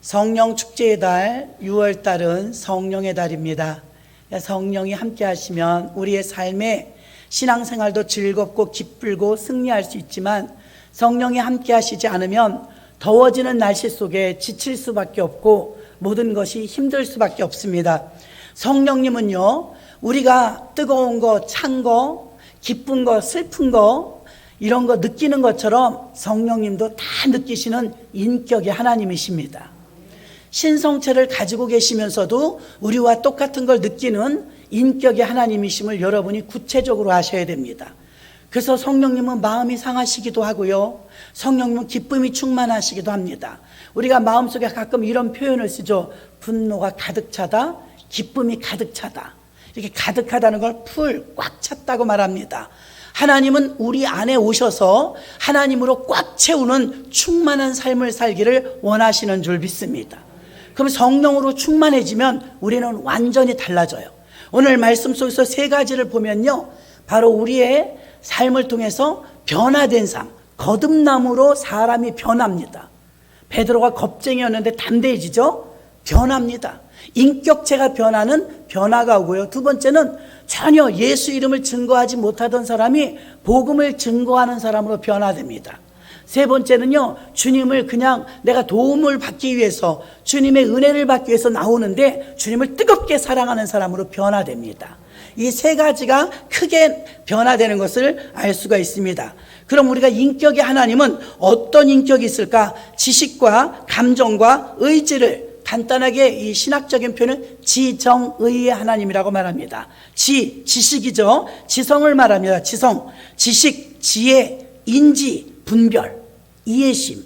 성령 축제의 달 6월 달은 성령의 달입니다. 성령이 함께 하시면 우리의 삶에 신앙생활도 즐겁고 기쁘고 승리할 수 있지만, 성령이 함께 하시지 않으면 더워지는 날씨 속에 지칠 수밖에 없고 모든 것이 힘들 수밖에 없습니다. 성령님은요, 우리가 뜨거운 거, 찬 거, 기쁜 거, 슬픈 거, 이런 거 느끼는 것처럼 성령님도 다 느끼시는 인격의 하나님이십니다. 신성체를 가지고 계시면서도 우리와 똑같은 걸 느끼는 인격의 하나님이심을 여러분이 구체적으로 아셔야 됩니다. 그래서 성령님은 마음이 상하시기도 하고요, 성령님은 기쁨이 충만하시기도 합니다. 우리가 마음속에 가끔 이런 표현을 쓰죠. 분노가 가득 차다, 기쁨이 가득 차다. 이렇게 가득하다는 걸 풀 꽉 찼다고 말합니다. 하나님은 우리 안에 오셔서 하나님으로 꽉 채우는 충만한 삶을 살기를 원하시는 줄 믿습니다. 그럼 성령으로 충만해지면 우리는 완전히 달라져요. 오늘 말씀 속에서 세 가지를 보면요, 바로 우리의 삶을 통해서 변화된 삶, 거듭남으로 사람이 변합니다. 베드로가 겁쟁이였는데 담대해지죠? 변합니다. 인격체가 변하는 변화가 오고요, 두 번째는 전혀 예수 이름을 증거하지 못하던 사람이 복음을 증거하는 사람으로 변화됩니다. 세 번째는요, 주님을 그냥 내가 도움을 받기 위해서, 주님의 은혜를 받기 위해서 나오는데 주님을 뜨겁게 사랑하는 사람으로 변화됩니다. 이 세 가지가 크게 변화되는 것을 알 수가 있습니다. 그럼 우리가 인격의 하나님은 어떤 인격이 있을까? 지식과 감정과 의지를, 간단하게 이 신학적인 표현은 지정의의 하나님이라고 말합니다. 지식이죠. 지성을 말합니다. 지성, 지식, 지혜, 인지, 분별, 이해심,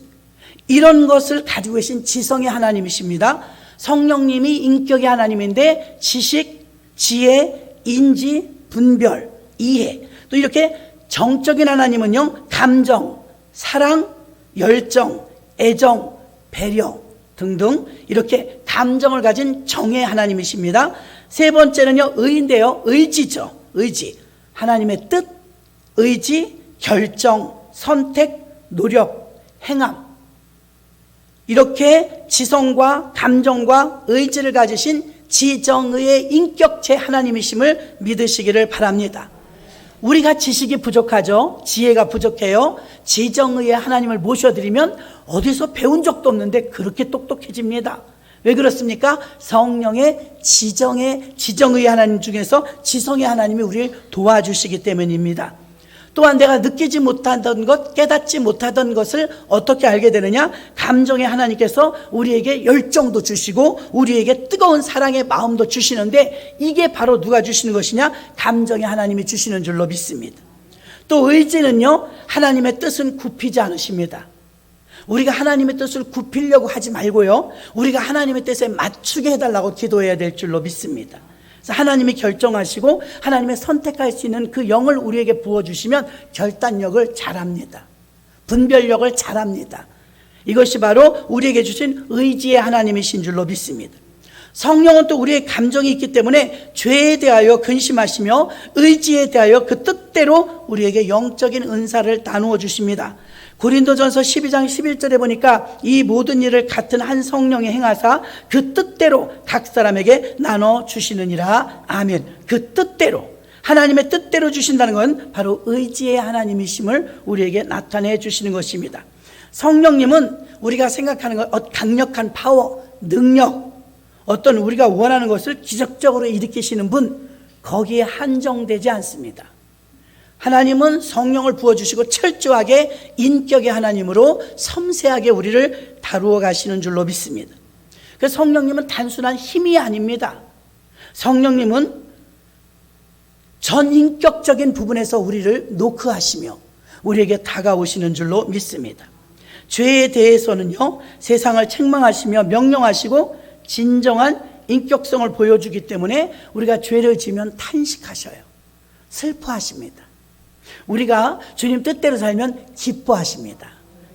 이런 것을 가지고 계신 지성의 하나님이십니다. 성령님이 인격의 하나님인데 지식, 지혜, 인지, 분별, 이해, 또 이렇게 정적인 하나님은요, 감정, 사랑, 열정, 애정, 배려 등등 이렇게 감정을 가진 정의 하나님이십니다. 세 번째는요, 의인데요, 의지죠. 의지, 하나님의 뜻, 의지, 결정, 선택, 노력, 행함, 이렇게 지성과 감정과 의지를 가지신 지정의의 인격체 하나님이심을 믿으시기를 바랍니다. 우리가 지식이 부족하죠. 지혜가 부족해요. 지정의의 하나님을 모셔드리면 어디서 배운 적도 없는데 그렇게 똑똑해집니다. 왜 그렇습니까? 성령의 지정의 하나님 중에서 지성의 하나님이 우리를 도와주시기 때문입니다. 또한 내가 느끼지 못하던 것, 깨닫지 못하던 것을 어떻게 알게 되느냐? 감정의 하나님께서 우리에게 열정도 주시고 우리에게 뜨거운 사랑의 마음도 주시는데, 이게 바로 누가 주시는 것이냐? 감정의 하나님이 주시는 줄로 믿습니다. 또 의지는요, 하나님의 뜻은 굽히지 않으십니다. 우리가 하나님의 뜻을 굽히려고 하지 말고요, 우리가 하나님의 뜻에 맞추게 해달라고 기도해야 될 줄로 믿습니다. 그래서 하나님이 결정하시고 하나님의 선택할 수 있는 그 영을 우리에게 부어주시면 결단력을 잘합니다. 분별력을 잘합니다. 이것이 바로 우리에게 주신 의지의 하나님이신 줄로 믿습니다. 성령은 또 우리의 감정이 있기 때문에 죄에 대하여 근심하시며 의지에 대하여 그 뜻대로 우리에게 영적인 은사를 나누어 주십니다. 고린도전서 12장 11절에 보니까 이 모든 일을 같은 한 성령이 행하사 그 뜻대로 각 사람에게 나눠 주시느니라. 아멘. 그 뜻대로, 하나님의 뜻대로 주신다는 건 바로 의지의 하나님이심을 우리에게 나타내 주시는 것입니다. 성령님은 우리가 생각하는 것, 강력한 파워, 능력, 어떤 우리가 원하는 것을 기적적으로 일으키시는 분, 거기에 한정되지 않습니다. 하나님은 성령을 부어주시고 철저하게 인격의 하나님으로 섬세하게 우리를 다루어 가시는 줄로 믿습니다. 그래서 성령님은 단순한 힘이 아닙니다. 성령님은 전인격적인 부분에서 우리를 노크하시며 우리에게 다가오시는 줄로 믿습니다. 죄에 대해서는요, 세상을 책망하시며 명령하시고 진정한 인격성을 보여주기 때문에 우리가 죄를 지면 탄식하셔요. 슬퍼하십니다. 우리가 주님 뜻대로 살면 기뻐하십니다.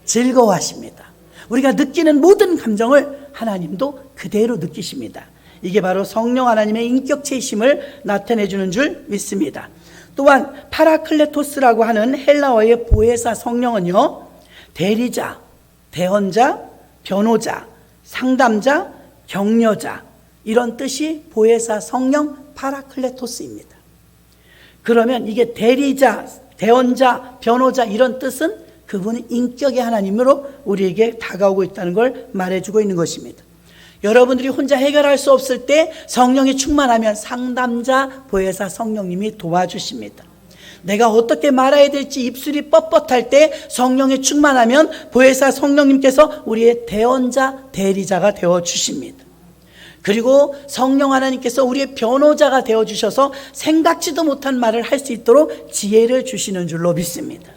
즐거워하십니다. 우리가 느끼는 모든 감정을 하나님도 그대로 느끼십니다. 이게 바로 성령 하나님의 인격체이심을 나타내 주는 줄 믿습니다. 또한 파라클레토스라고 하는 헬라어의 보혜사 성령은요, 대리자, 대언자, 변호자, 상담자, 격려자 이런 뜻이 보혜사, 성령, 파라클레토스입니다. 그러면 이게 대리자, 대언자, 변호자 이런 뜻은 그분은 인격의 하나님으로 우리에게 다가오고 있다는 걸 말해주고 있는 것입니다. 여러분들이 혼자 해결할 수 없을 때 성령이 충만하면 상담자, 보혜사, 성령님이 도와주십니다. 내가 어떻게 말해야 될지 입술이 뻣뻣할 때 성령이 충만하면 보혜사, 성령님께서 우리의 대언자, 대리자가 되어주십니다. 그리고 성령 하나님께서 우리의 변호자가 되어주셔서 생각지도 못한 말을 할 수 있도록 지혜를 주시는 줄로 믿습니다.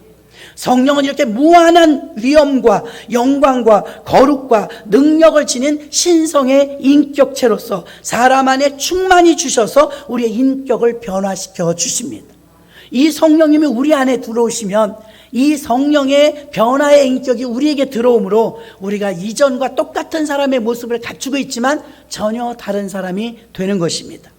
성령은 이렇게 무한한 위엄과 영광과 거룩과 능력을 지닌 신성의 인격체로서 사람 안에 충만히 주셔서 우리의 인격을 변화시켜 주십니다. 이 성령님이 우리 안에 들어오시면 이 성령의 변화의 인격이 우리에게 들어오므로 우리가 이전과 똑같은 사람의 모습을 갖추고 있지만 전혀 다른 사람이 되는 것입니다.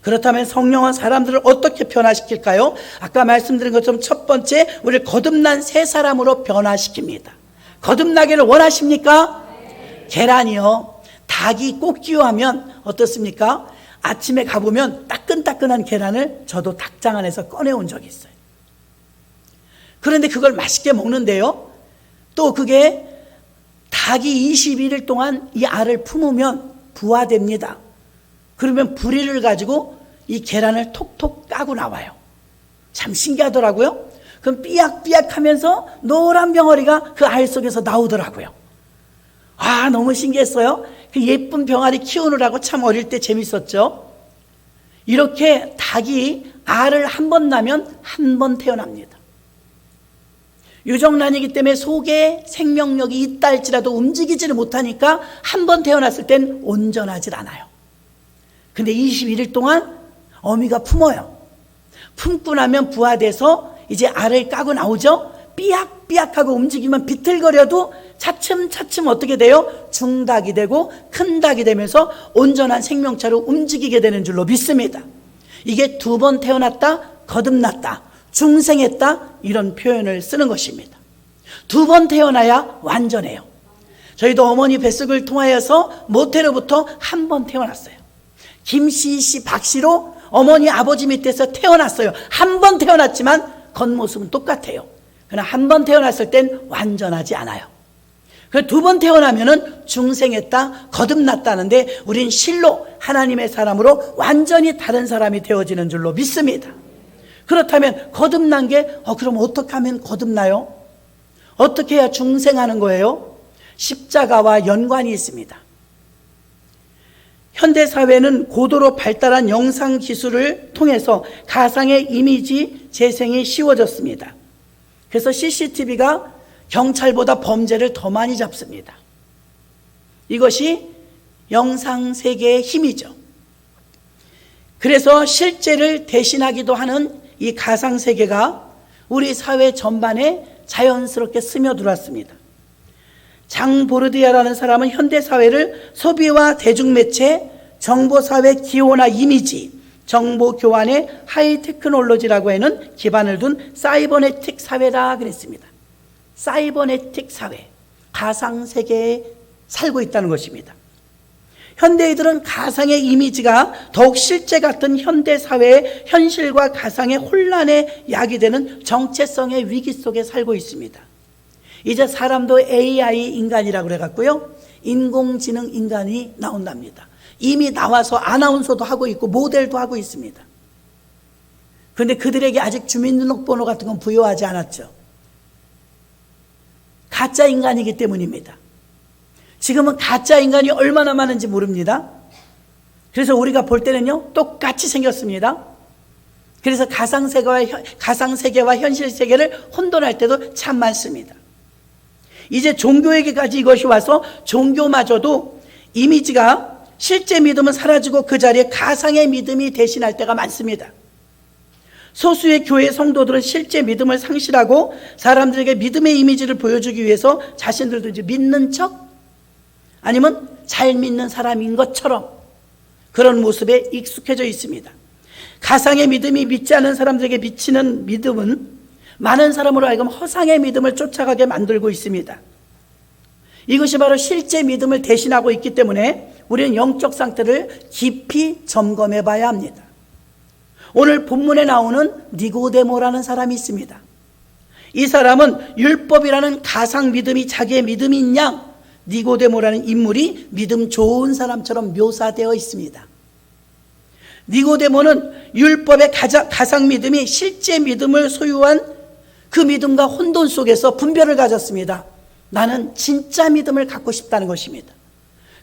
그렇다면 성령은 사람들을 어떻게 변화시킬까요? 아까 말씀드린 것처럼 첫 번째, 우리를 거듭난 새 사람으로 변화시킵니다. 거듭나기를 원하십니까? 계란이요, 닭이 꼭지요하면 어떻습니까? 아침에 가보면 따끈따끈한 계란을 저도 닭장 안에서 꺼내온 적이 있어요. 그런데 그걸 맛있게 먹는데요, 또 그게 닭이 21일 동안 이 알을 품으면 부화됩니다. 그러면 부리를 가지고 이 계란을 톡톡 까고 나와요. 참 신기하더라고요. 그럼 삐약삐약 하면서 노란 병아리가 그 알 속에서 나오더라고요. 아, 너무 신기했어요. 그 예쁜 병아리 키우느라고 참 어릴 때 재밌었죠. 이렇게 닭이 알을 한 번 낳으면 한 번 태어납니다. 유정란이기 때문에 속에 생명력이 있다 할지라도 움직이지를 못하니까 한 번 태어났을 땐 온전하질 않아요. 근데 21일 동안 어미가 품어요. 품고 나면 부화돼서 이제 알을 까고 나오죠. 삐약삐약하고 움직이면 비틀거려도 차츰차츰 어떻게 돼요? 중닭이 되고 큰 닭이 되면서 온전한 생명체로 움직이게 되는 줄로 믿습니다. 이게 두 번 태어났다, 거듭났다, 중생했다 이런 표현을 쓰는 것입니다. 두 번 태어나야 완전해요. 저희도 어머니 뱃속을 통하여서 모태로부터 한 번 태어났어요. 김씨, 씨, 박씨로 어머니, 아버지 밑에서 태어났어요. 한 번 태어났지만 겉모습은 똑같아요. 그러나 한 번 태어났을 땐 완전하지 않아요. 두 번 태어나면은 중생했다, 거듭났다는데 우린 실로 하나님의 사람으로 완전히 다른 사람이 되어지는 줄로 믿습니다. 그렇다면 거듭난 게 그럼 어떻게 하면 거듭나요? 어떻게 해야 중생하는 거예요? 십자가와 연관이 있습니다. 현대사회는 고도로 발달한 영상 기술을 통해서 가상의 이미지 재생이 쉬워졌습니다. 그래서 CCTV가 경찰보다 범죄를 더 많이 잡습니다. 이것이 영상 세계의 힘이죠. 그래서 실제를 대신하기도 하는 이 가상 세계가 우리 사회 전반에 자연스럽게 스며들었습니다. 장 보르디아라는 사람은 현대사회를 소비와 대중매체, 정보사회 기호나 이미지, 정보교환의 하이테크놀로지라고 하는 기반을 둔 사이버네틱 사회라 그랬습니다. 사이버네틱 사회, 가상세계에 살고 있다는 것입니다. 현대인들은 가상의 이미지가 더욱 실제 같은 현대사회의 현실과 가상의 혼란에 야기되는 정체성의 위기 속에 살고 있습니다. 이제 사람도 AI 인간이라고 그래갖고요, 인공지능 인간이 나온답니다. 이미 나와서 아나운서도 하고 있고 모델도 하고 있습니다. 그런데 그들에게 아직 주민등록번호 같은 건 부여하지 않았죠. 가짜 인간이기 때문입니다. 지금은 가짜 인간이 얼마나 많은지 모릅니다. 그래서 우리가 볼 때는요, 똑같이 생겼습니다. 그래서 가상세계와 현실세계를 혼돈할 때도 참 많습니다. 이제 종교에게까지 이것이 와서 종교마저도 이미지가 실제 믿음은 사라지고 그 자리에 가상의 믿음이 대신할 때가 많습니다. 소수의 교회 성도들은 실제 믿음을 상실하고 사람들에게 믿음의 이미지를 보여주기 위해서 자신들도 이제 믿는 척, 아니면 잘 믿는 사람인 것처럼 그런 모습에 익숙해져 있습니다. 가상의 믿음이 믿지 않은 사람들에게 미치는 믿음은 많은 사람으로 하여금 허상의 믿음을 쫓아가게 만들고 있습니다. 이것이 바로 실제 믿음을 대신하고 있기 때문에 우리는 영적 상태를 깊이 점검해 봐야 합니다. 오늘 본문에 나오는 니고데모라는 사람이 있습니다. 이 사람은 율법이라는 가상 믿음이 자기의 믿음인 양 니고데모라는 인물이 믿음 좋은 사람처럼 묘사되어 있습니다. 니고데모는 율법의 가상 믿음이 실제 믿음을 소유한 그 믿음과 혼돈 속에서 분별을 가졌습니다. 나는 진짜 믿음을 갖고 싶다는 것입니다.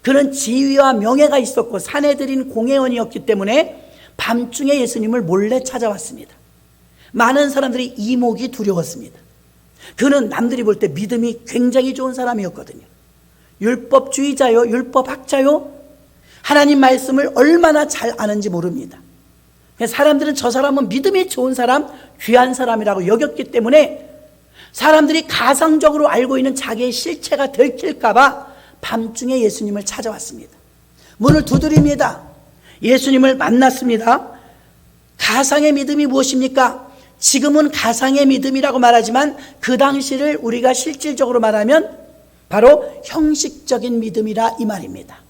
그는 지위와 명예가 있었고 사내들인 공회원이었기 때문에 밤중에 예수님을 몰래 찾아왔습니다. 많은 사람들이 이목이 두려웠습니다. 그는 남들이 볼 때 믿음이 굉장히 좋은 사람이었거든요. 율법주의자요, 율법학자요, 하나님 말씀을 얼마나 잘 아는지 모릅니다. 사람들은 저 사람은 믿음이 좋은 사람, 귀한 사람이라고 여겼기 때문에 사람들이 가상적으로 알고 있는 자기의 실체가 들킬까봐 밤중에 예수님을 찾아왔습니다. 문을 두드립니다. 예수님을 만났습니다. 가상의 믿음이 무엇입니까? 지금은 가상의 믿음이라고 말하지만 그 당시를 우리가 실질적으로 말하면 바로 형식적인 믿음이라 이 말입니다.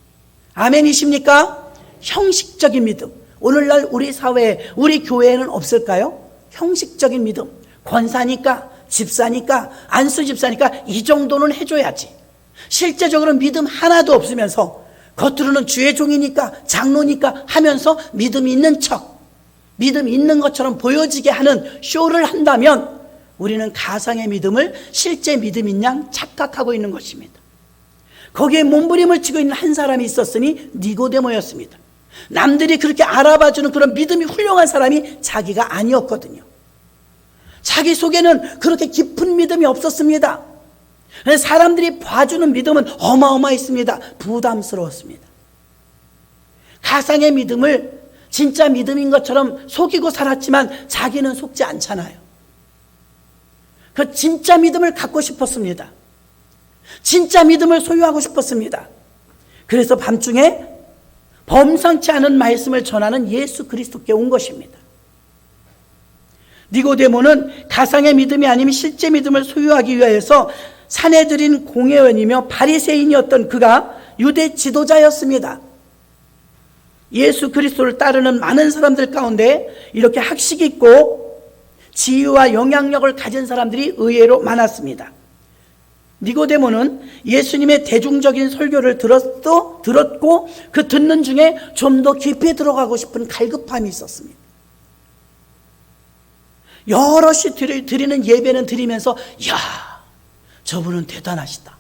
아멘이십니까? 형식적인 믿음. 오늘날 우리 사회에, 우리 교회에는 없을까요? 형식적인 믿음. 권사니까, 집사니까, 안수 집사니까 이 정도는 해줘야지. 실제적으로 믿음 하나도 없으면서 겉으로는 주의 종이니까, 장로니까 하면서 믿음 있는 척, 믿음 있는 것처럼 보여지게 하는 쇼를 한다면 우리는 가상의 믿음을 실제 믿음인 양 착각하고 있는 것입니다. 거기에 몸부림을 치고 있는 한 사람이 있었으니 니고데모였습니다. 남들이 그렇게 알아봐주는 그런 믿음이 훌륭한 사람이 자기가 아니었거든요. 자기 속에는 그렇게 깊은 믿음이 없었습니다. 사람들이 봐주는 믿음은 어마어마했습니다. 부담스러웠습니다. 가상의 믿음을 진짜 믿음인 것처럼 속이고 살았지만 자기는 속지 않잖아요. 그 진짜 믿음을 갖고 싶었습니다. 진짜 믿음을 소유하고 싶었습니다. 그래서 밤중에 범상치 않은 말씀을 전하는 예수 그리스도께 온 것입니다. 니고데모는 가상의 믿음이 아니면 실제 믿음을 소유하기 위하여서 사내들인 공회원이며 바리새인이었던 그가 유대 지도자였습니다. 예수 그리스도를 따르는 많은 사람들 가운데 이렇게 학식 있고 지위와 영향력을 가진 사람들이 의외로 많았습니다. 니고데모는 예수님의 대중적인 설교를 들었고 그 듣는 중에 좀 더 깊이 들어가고 싶은 갈급함이 있었습니다. 여럿이 드리는 예배는 드리면서 이야, 저분은 대단하시다.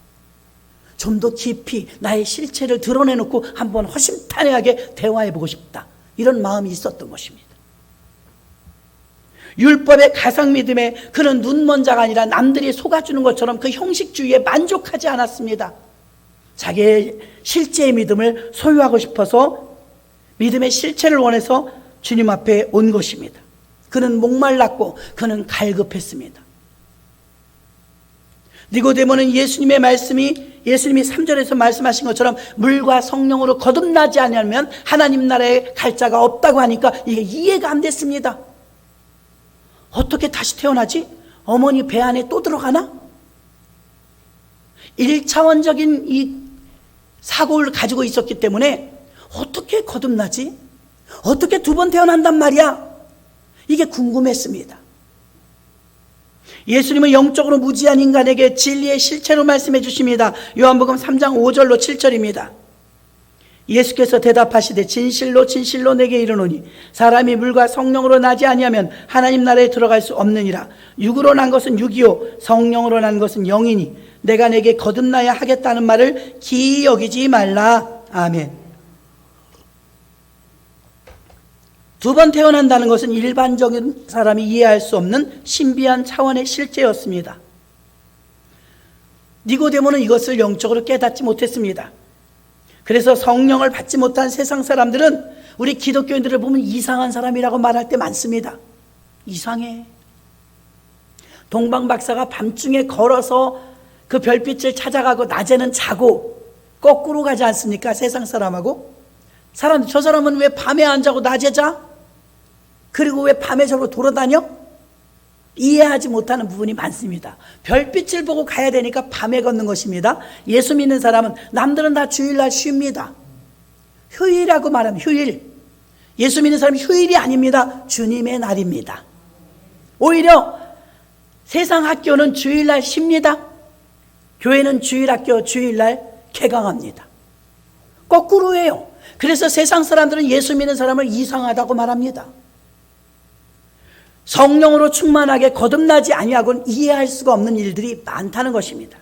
좀 더 깊이 나의 실체를 드러내놓고 한번 허심탄회하게 대화해보고 싶다. 이런 마음이 있었던 것입니다. 율법의 가상 믿음에 그는 눈먼 자가 아니라 남들이 속아주는 것처럼 그 형식주의에 만족하지 않았습니다. 자기의 실제의 믿음을 소유하고 싶어서 믿음의 실체를 원해서 주님 앞에 온 것입니다. 그는 목말랐고 그는 갈급했습니다. 니고데모는 예수님의 말씀이 예수님이 3절에서 말씀하신 것처럼 물과 성령으로 거듭나지 않으면 하나님 나라에 갈 자가 없다고 하니까 이게 이해가 안 됐습니다. 어떻게 다시 태어나지? 어머니 배 안에 또 들어가나? 1차원적인 이 사고를 가지고 있었기 때문에 어떻게 거듭나지? 어떻게 두 번 태어난단 말이야? 이게 궁금했습니다. 예수님은 영적으로 무지한 인간에게 진리의 실체로 말씀해 주십니다. 요한복음 3장 5절로 7절입니다. 예수께서 대답하시되 진실로 진실로 내게 이르노니 사람이 물과 성령으로 나지 아니하면 하나님 나라에 들어갈 수 없느니라. 육으로 난 것은 육이요 성령으로 난 것은 영이니 내가 내게 거듭나야 하겠다는 말을 기이 여기지 말라. 아멘. 두 번 태어난다는 것은 일반적인 사람이 이해할 수 없는 신비한 차원의 실제였습니다. 니고데모는 이것을 영적으로 깨닫지 못했습니다. 그래서 성령을 받지 못한 세상 사람들은 우리 기독교인들을 보면 이상한 사람이라고 말할 때 많습니다. 이상해. 동방박사가 밤중에 걸어서 그 별빛을 찾아가고 낮에는 자고 거꾸로 가지 않습니까? 세상 사람하고. 저 사람은 왜 밤에 안 자고 낮에 자? 그리고 왜 밤에 저로 돌아다녀? 이해하지 못하는 부분이 많습니다. 별빛을 보고 가야 되니까 밤에 걷는 것입니다. 예수 믿는 사람은 남들은 다 주일날 쉽니다. 휴일이라고 말하면 휴일. 예수 믿는 사람은 휴일이 아닙니다. 주님의 날입니다. 오히려 세상 학교는 주일날 쉽니다. 교회는 주일학교 주일날 개강합니다. 거꾸로예요. 그래서 세상 사람들은 예수 믿는 사람을 이상하다고 말합니다. 성령으로 충만하게 거듭나지 아니하고는 이해할 수가 없는 일들이 많다는 것입니다.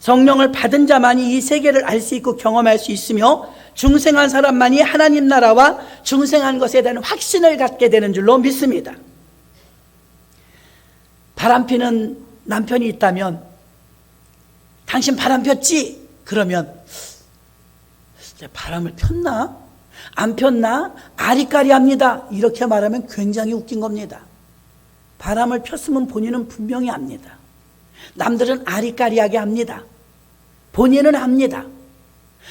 성령을 받은 자만이 이 세계를 알 수 있고 경험할 수 있으며 중생한 사람만이 하나님 나라와 중생한 것에 대한 확신을 갖게 되는 줄로 믿습니다. 바람피는 남편이 있다면 당신 바람 폈지? 그러면 바람을 폈나? 안 폈나? 아리까리합니다. 이렇게 말하면 굉장히 웃긴 겁니다. 바람을 폈으면 본인은 분명히 압니다. 남들은 아리까리하게 합니다. 본인은 압니다.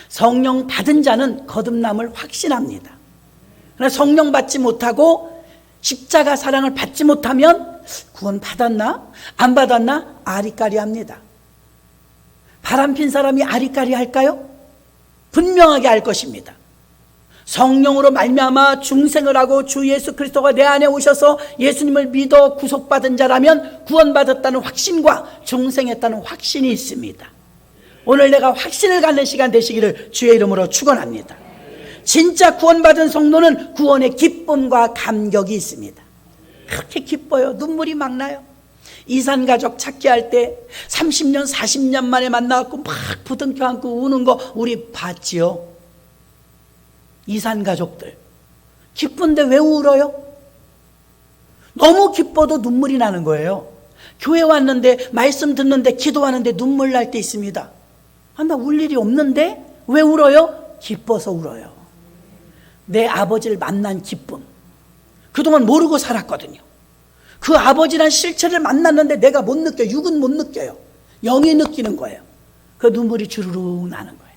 성령 받은 자는 거듭남을 확신합니다. 그러나 성령 받지 못하고 십자가 사랑을 받지 못하면 구원 받았나? 안 받았나? 아리까리합니다. 바람핀 사람이 아리까리할까요? 분명하게 알 것입니다. 성령으로 말미암아 중생을 하고 주 예수 그리스도가 내 안에 오셔서 예수님을 믿어 구속받은 자라면 구원받았다는 확신과 중생했다는 확신이 있습니다. 오늘 내가 확신을 갖는 시간 되시기를 주의 이름으로 축원합니다. 진짜 구원받은 성도는 구원의 기쁨과 감격이 있습니다. 그렇게 기뻐요. 눈물이 막 나요. 이산가족 찾기 할 때 30년 40년 만에 만나갖고 막 부둥켜 안고 우는 거 우리 봤지요. 이산가족들 기쁜데 왜 울어요? 너무 기뻐도 눈물이 나는 거예요. 교회 왔는데 말씀 듣는데 기도하는데 눈물 날 때 있습니다. 나 울 일이 없는데 왜 울어요? 기뻐서 울어요. 내 아버지를 만난 기쁨. 그동안 모르고 살았거든요. 그 아버지란 실체를 만났는데 내가 못 느껴요. 육은 못 느껴요. 영이 느끼는 거예요. 그 눈물이 주르륵 나는 거예요.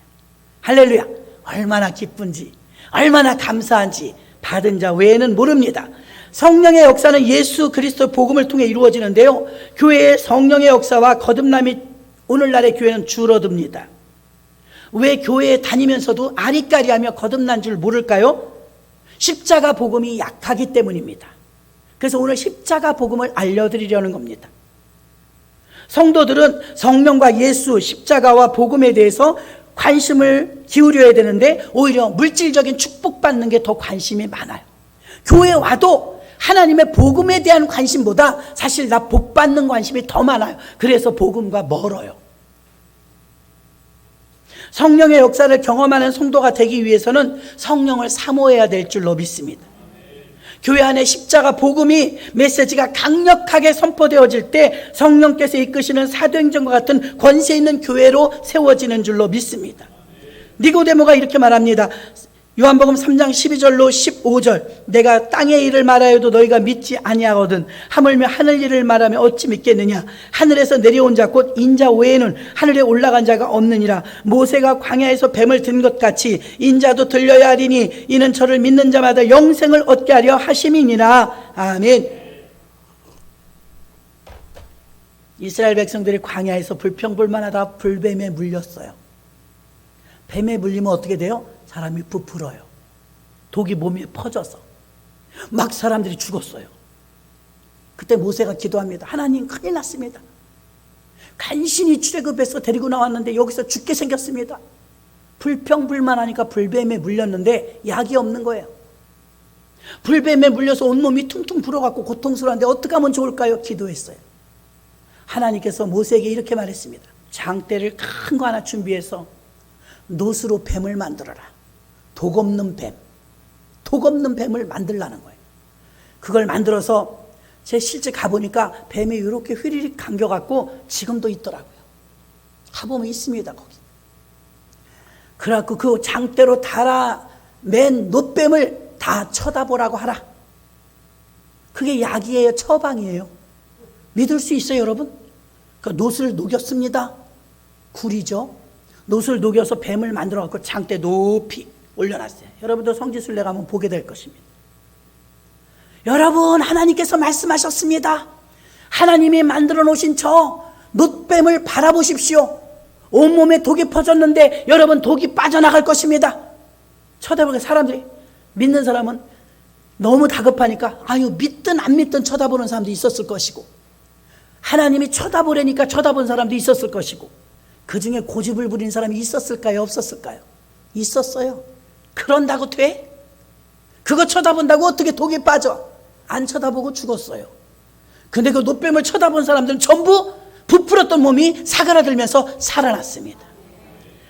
할렐루야. 얼마나 기쁜지, 얼마나 감사한지 받은 자 외에는 모릅니다. 성령의 역사는 예수 그리스도 복음을 통해 이루어지는데요, 교회의 성령의 역사와 거듭남이 오늘날의 교회는 줄어듭니다. 왜 교회에 다니면서도 아리까리하며 거듭난 줄 모를까요? 십자가 복음이 약하기 때문입니다. 그래서 오늘 십자가 복음을 알려드리려는 겁니다. 성도들은 성령과 예수, 십자가와 복음에 대해서 관심을 기울여야 되는데 오히려 물질적인 축복받는 게 더 관심이 많아요. 교회에 와도 하나님의 복음에 대한 관심보다 사실 나 복받는 관심이 더 많아요. 그래서 복음과 멀어요. 성령의 역사를 경험하는 성도가 되기 위해서는 성령을 사모해야 될 줄로 믿습니다. 교회 안에 십자가 복음이 메시지가 강력하게 선포되어질 때 성령께서 이끄시는 사도행전과 같은 권세 있는 교회로 세워지는 줄로 믿습니다. 니고데모가 이렇게 말합니다. 요한복음 3장 12절로 15절 내가 땅의 일을 말하여도 너희가 믿지 아니하거든 하물며 하늘 일을 말하며 어찌 믿겠느냐. 하늘에서 내려온 자 곧 인자 외에는 하늘에 올라간 자가 없느니라. 모세가 광야에서 뱀을 든 것 같이 인자도 들려야 하리니 이는 저를 믿는 자마다 영생을 얻게 하려 하심이니라. 아멘. 이스라엘 백성들이 광야에서 불평불만하다 불뱀에 물렸어요. 뱀에 물리면 어떻게 돼요? 사람이 부풀어요. 독이 몸에 퍼져서 막 사람들이 죽었어요. 그때 모세가 기도합니다. 하나님 큰일 났습니다. 간신히 출애굽해서 데리고 나왔는데 여기서 죽게 생겼습니다. 불평불만하니까 불뱀에 물렸는데 약이 없는 거예요. 불뱀에 물려서 온몸이 퉁퉁 불어갖고 고통스러운데 어떻게 하면 좋을까요? 기도했어요. 하나님께서 모세에게 이렇게 말했습니다. 장대를 큰 거 하나 준비해서 노수로 뱀을 만들어라. 독 없는 뱀을 만들라는 거예요. 그걸 만들어서 제 실제 가보니까 뱀이 이렇게 휘리릭 감겨갖고 지금도 있더라고요. 가보면 있습니다, 거기. 그래갖고 그 장대로 달아맨 노뱀을 다 쳐다보라고 하라. 그게 약이에요, 처방이에요. 믿을 수 있어요, 여러분? 그 노수를 녹였습니다. 굴이죠. 노수를 녹여서 뱀을 만들어갖고 장대 높이 올려놨어요. 여러분도 성지순례 가면 보게 될 것입니다. 여러분, 하나님께서 말씀하셨습니다. 하나님이 만들어 놓으신 저 놋뱀을 바라보십시오. 온몸에 독이 퍼졌는데 여러분, 독이 빠져나갈 것입니다. 쳐다보게 사람들이, 믿는 사람은 너무 다급하니까 아유, 믿든 안 믿든 쳐다보는 사람도 있었을 것이고, 하나님이 쳐다보려니까 쳐다본 사람도 있었을 것이고, 그 중에 고집을 부린 사람이 있었을까요? 없었을까요? 있었어요. 그런다고 돼? 그거 쳐다본다고 어떻게 독이 빠져? 안 쳐다보고 죽었어요. 근데 그 놋뱀을 쳐다본 사람들은 전부 부풀었던 몸이 사그라들면서 살아났습니다.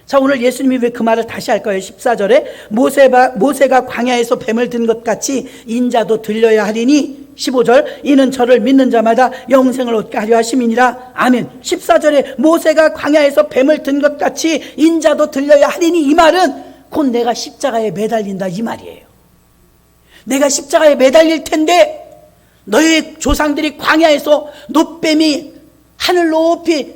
자, 오늘 예수님이 왜 그 말을 다시 할 거예요? 14절에 모세가 광야에서 뱀을 든 것 같이 인자도 들려야 하리니, 15절, 이는 저를 믿는 자마다 영생을 얻게 하려 하심이니라. 아멘. 14절에 모세가 광야에서 뱀을 든 것 같이 인자도 들려야 하리니, 이 말은 곧 내가 십자가에 매달린다, 이 말이에요. 내가 십자가에 매달릴 텐데 너희 조상들이 광야에서 놋뱀이 하늘 높이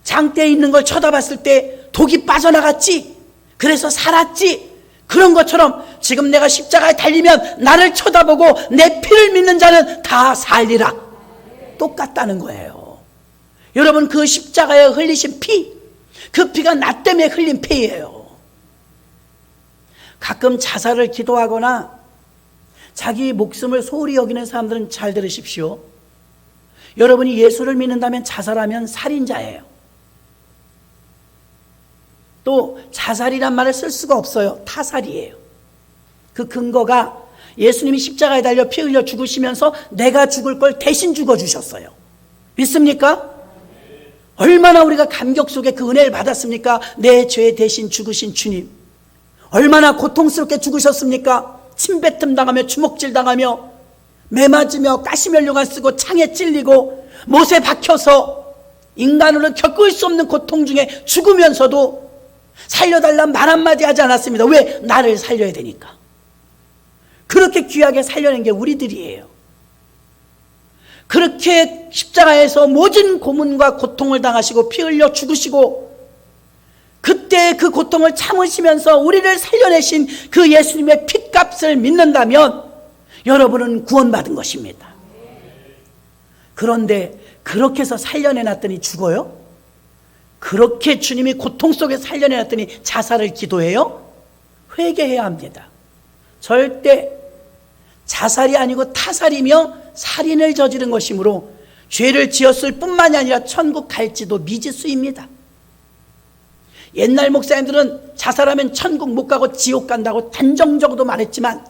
장대에 있는 걸 쳐다봤을 때 독이 빠져나갔지, 그래서 살았지, 그런 것처럼 지금 내가 십자가에 달리면 나를 쳐다보고 내 피를 믿는 자는 다 살리라. 똑같다는 거예요. 여러분, 그 십자가에 흘리신 피, 그 피가 나 때문에 흘린 피예요. 가끔 자살을 기도하거나 자기 목숨을 소홀히 여기는 사람들은 잘 들으십시오. 여러분이 예수를 믿는다면 자살하면 살인자예요. 또 자살이란 말을 쓸 수가 없어요. 타살이에요. 그 근거가 예수님이 십자가에 달려 피 흘려 죽으시면서 내가 죽을 걸 대신 죽어주셨어요. 믿습니까? 얼마나 우리가 감격 속에 그 은혜를 받았습니까? 내 죄 대신 죽으신 주님, 얼마나 고통스럽게 죽으셨습니까? 침뱉음 당하며 주먹질 당하며 매 맞으며 가시면류관 쓰고 창에 찔리고 못에 박혀서 인간으로 겪을 수 없는 고통 중에 죽으면서도 살려달란 말 한마디 하지 않았습니다. 왜? 나를 살려야 되니까. 그렇게 귀하게 살려낸 게 우리들이에요. 그렇게 십자가에서 모든 고문과 고통을 당하시고 피 흘려 죽으시고 그때 그 고통을 참으시면서 우리를 살려내신 그 예수님의 핏값을 믿는다면 여러분은 구원받은 것입니다. 그런데 그렇게 해서 살려내놨더니 죽어요? 그렇게 주님이 고통 속에 살려내놨더니 자살을 기도해요? 회개해야 합니다. 절대 자살이 아니고 타살이며 살인을 저지른 것이므로 죄를 지었을 뿐만이 아니라 천국 갈지도 미지수입니다. 옛날 목사님들은 자살하면 천국 못 가고 지옥 간다고 단정적으로 말했지만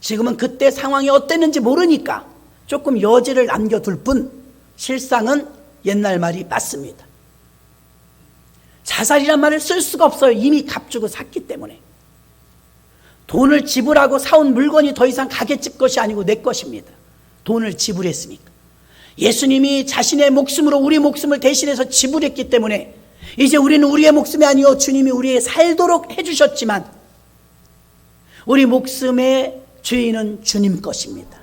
지금은 그때 상황이 어땠는지 모르니까 조금 여지를 남겨둘 뿐 실상은 옛날 말이 맞습니다. 자살이란 말을 쓸 수가 없어요. 이미 값주고 샀기 때문에. 돈을 지불하고 사온 물건이 더 이상 가게집 것이 아니고 내 것입니다. 돈을 지불했으니까. 예수님이 자신의 목숨으로 우리 목숨을 대신해서 지불했기 때문에 이제 우리는 우리의 목숨이 아니요 주님이 우리의 살도록 해주셨지만 우리 목숨의 주인은 주님 것입니다.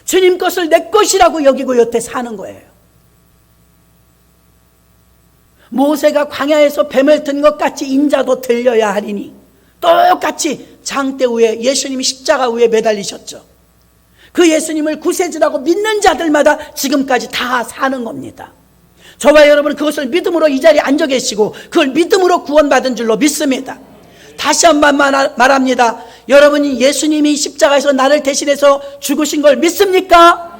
주님 것을 내 것이라고 여기고 여태 사는 거예요. 모세가 광야에서 뱀을 든 것 같이 인자도 들려야 하리니, 똑같이 장대 위에 예수님이 십자가 위에 매달리셨죠. 그 예수님을 구세주라고 믿는 자들마다 지금까지 다 사는 겁니다. 저와 여러분은 그것을 믿음으로 이 자리에 앉아 계시고 그걸 믿음으로 구원받은 줄로 믿습니다. 다시 한번 말합니다. 여러분이 예수님이 십자가에서 나를 대신해서 죽으신 걸 믿습니까?